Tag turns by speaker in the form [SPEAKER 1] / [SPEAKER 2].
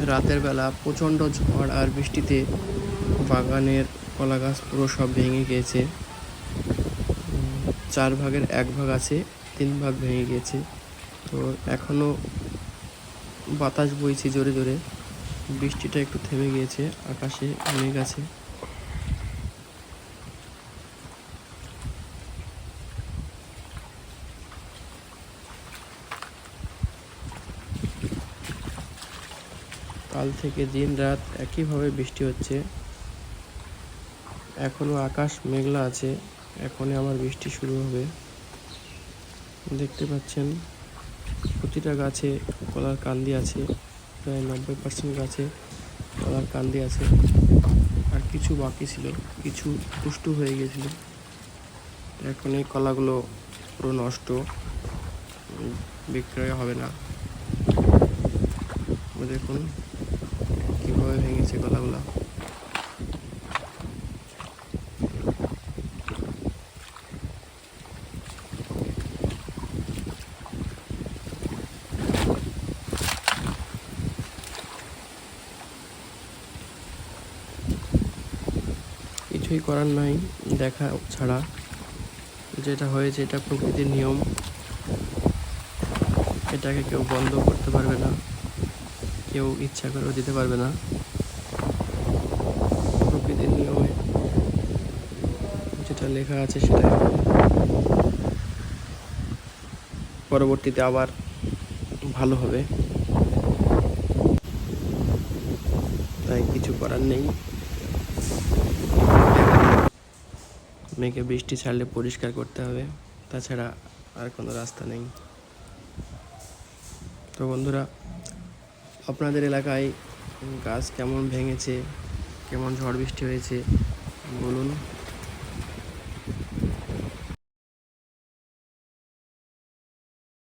[SPEAKER 1] রাতের বেলা প্রচণ্ড ঝড় আর বৃষ্টিতে বাগানের কলা গাছ পুরো সব ভেঙে গিয়েছে। 4 ভাগের 1 ভাগ আছে, 3 ভাগ ভেঙে গিয়েছে। তো এখনও বাতাস বইছে জোরে জোরে, বৃষ্টিটা একটু থেমে গিয়েছে, আকাশে মেঘ আছে। কাল থেকে দিন রাত একইভাবে বৃষ্টি হচ্ছে। এখনও আকাশ মেঘলা আছে, এখনই আমার বৃষ্টি শুরু হবে। দেখতে পাচ্ছেন প্রতিটা গাছে কলার কান্দি আছে, প্রায় 90% গাছে কলার কান্দি আছে। আর কিছু বাকি ছিল, কিছু পুষ্ট হয়ে গেছিল। এখন এই কলাগুলো পুরো নষ্ট, বিক্রয় হবে না। দেখুন কীভাবে ভেঙেছে কলাগুলো। কিছুই করার নাই, দেখা ছাড়া। যেটা হয়েছে এটা প্রকৃতির নিয়ম, এটাকে কেউ বন্ধ করতে পারবে না, কেউ ইচ্ছা করেও দিতে পারবে না। প্রকৃতির নিয়মে যেটা লেখা আছে সেটাই হবে। পরবর্তীতে আবার ভালো হবে, তাই কিছু করার নেই। মেঘে বৃষ্টি ছাড়লে পরিষ্কার করতে হবে, তাছাড়া আর কোনো রাস্তা নেই। তো বন্ধুরা, আপনাদের এলাকায় গাছ কেমন ভেঙেছে, কেমন ঝড় বৃষ্টি হয়েছে বলুন।